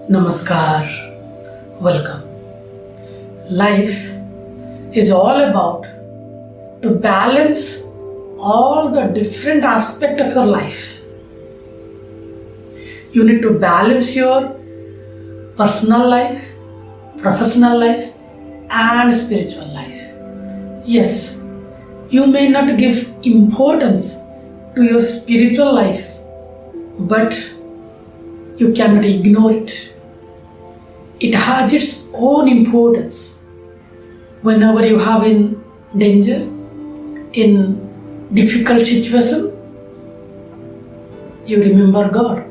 Namaskar, welcome. Life is all about to balance all the different aspects of your life. You need to balance your personal life, professional life, and spiritual life. Yes, you may not give importance to your spiritual life, but you cannot ignore it. It has its own importance. Whenever you have in danger, in difficult situation, you remember God.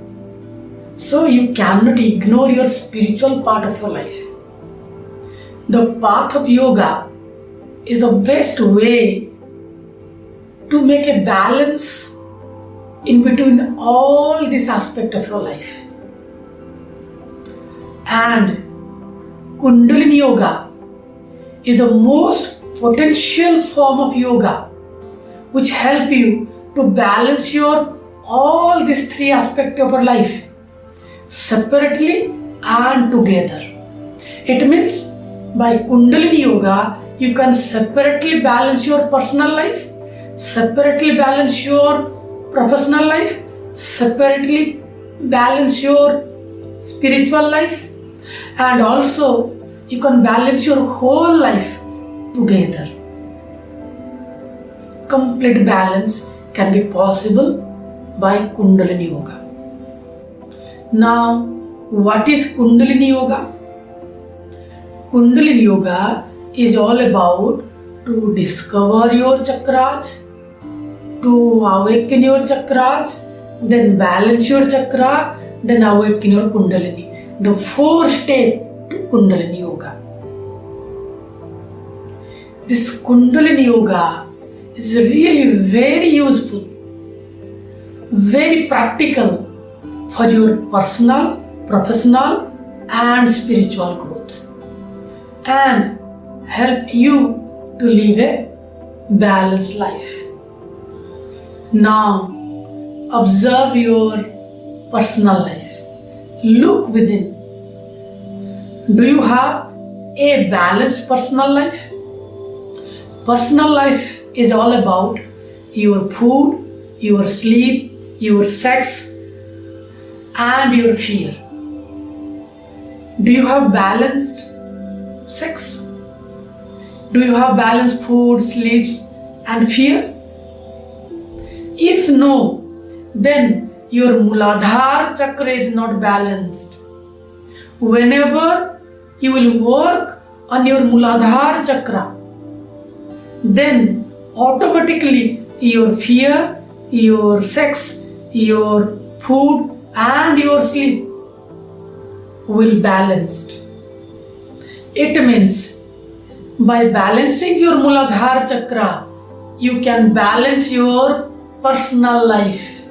So you cannot ignore your spiritual part of your life. The path of yoga is the best way to make a balance in between all these aspects of your life. And Kundalini Yoga is the most potential form of yoga which help you to balance your all these three aspects of your life separately and together. It means by Kundalini Yoga you can separately balance your personal life, separately balance your professional life, separately balance your spiritual life, and also you can balance your whole life together. Complete balance can be possible by Kundalini Yoga. Now, what is Kundalini Yoga? Kundalini Yoga is all about to discover your chakras, to awaken your chakras, then balance your chakra, then awaken your Kundalini. The 4 steps to Kundalini Yoga. This Kundalini Yoga is really very useful, very practical for your personal, professional and spiritual growth, and help you to live a balanced life. Now, observe your personal life. Look within. Do you have a balanced personal life? Personal life is all about your food, your sleep, your sex, and your fear. Do you have balanced sex? Do you have balanced food, sleeps, and fear? If no, then your Muladhara chakra is not balanced. Whenever you will work on your Muladhara chakra, then automatically your fear, your sex, your food and your sleep will balanced. It means by balancing your Muladhara chakra, you can balance your personal life.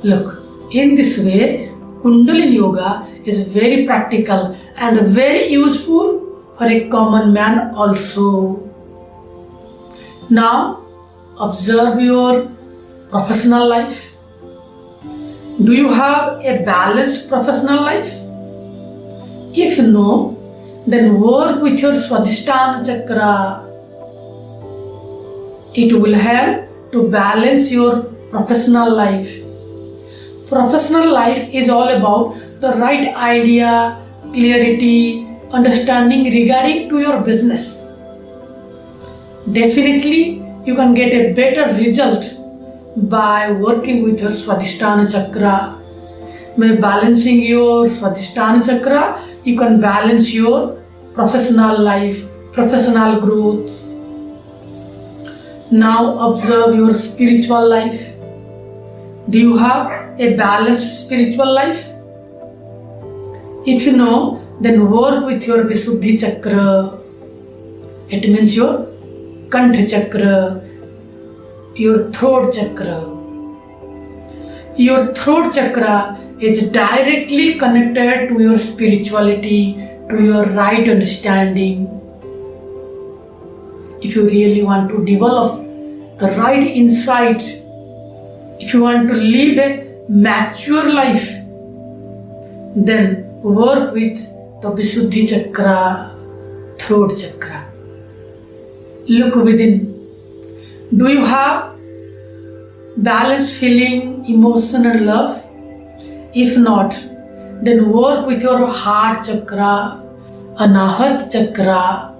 Look, in this way, Kundalini Yoga is very practical and very useful for a common man also. Now, observe your professional life. Do you have a balanced professional life? If no, then work with your Swadhisthana chakra. It will help to balance your professional life. Professional life is all about the right idea, clarity, understanding regarding to your business. Definitely, you can get a better result by working with your Swadhisthana chakra. By balancing your Swadhisthana chakra, you can balance your professional life, professional growth. Now observe your spiritual life. Do you have a balanced spiritual life? If you know, then work with your Visuddhi chakra. It means your Kantha chakra, your throat chakra. Your throat chakra is directly connected to your spirituality, to your right understanding. If you really want to develop the right insight, if you want to live a mature life, then work with the Visuddhi Chakra, throat chakra. Look within. Do you have balanced feeling, emotion and love? If not, then work with your heart chakra, Anahat chakra.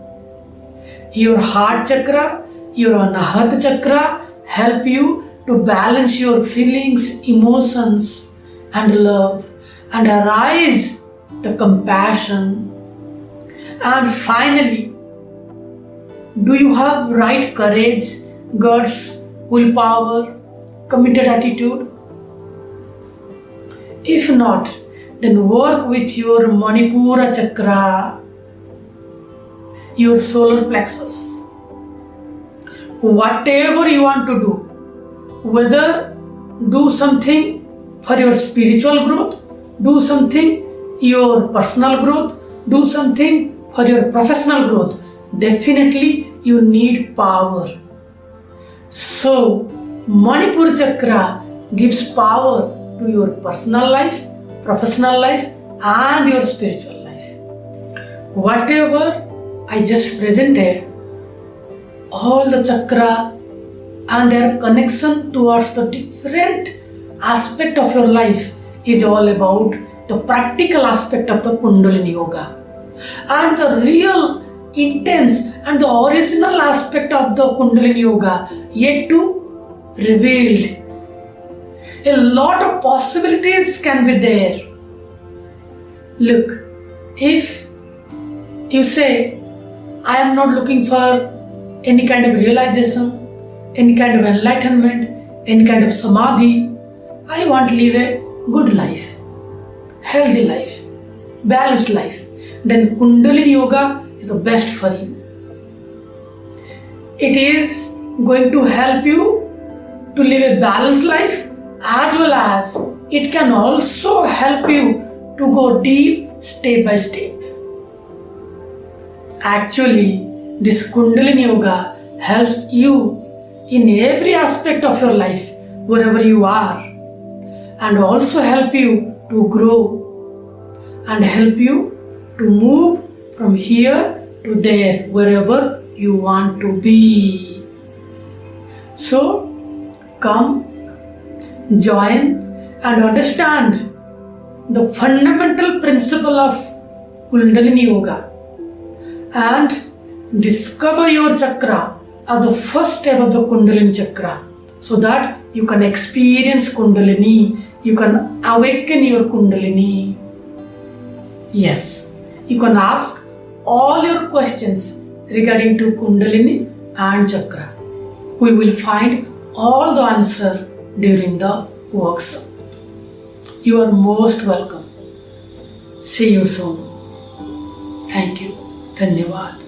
Your heart chakra, your Anahat chakra help you to balance your feelings, emotions and love and arise the compassion. And finally, do you have right courage, guts, willpower, committed attitude? If not, then work with your Manipura chakra, your solar plexus. Whatever you want to do, whether do something for your spiritual growth, do something your personal growth, do something for your professional growth, definitely you need power. So, Manipur chakra gives power to your personal life, professional life and your spiritual life. Whatever I just presented, all the chakra and their connection towards the different aspect of your life is all about the practical aspect of the Kundalini Yoga. And the real intense and the original aspect of the Kundalini Yoga yet to revealed. A lot of possibilities can be there. Look, if you say, I am not looking for any kind of realization, any kind of enlightenment, any kind of samadhi, I want to live a good life, healthy life, balanced life, then Kundalini Yoga is the best for you. It is going to help you to live a balanced life, as well as it can also help you to go deep step by step. Actually, this Kundalini Yoga helps you in every aspect of your life, wherever you are, and also help you to grow and help you to move from here to there, wherever you want to be. So, come, join and understand the fundamental principle of Kundalini Yoga and discover your chakra as the first step of the Kundalini chakra, so that you can experience Kundalini, you can awaken your Kundalini. Yes, you can ask all your questions regarding to Kundalini and chakra. We will find all the answer during the workshop. You are most welcome. See you soon. Thank you. Dhanyavad.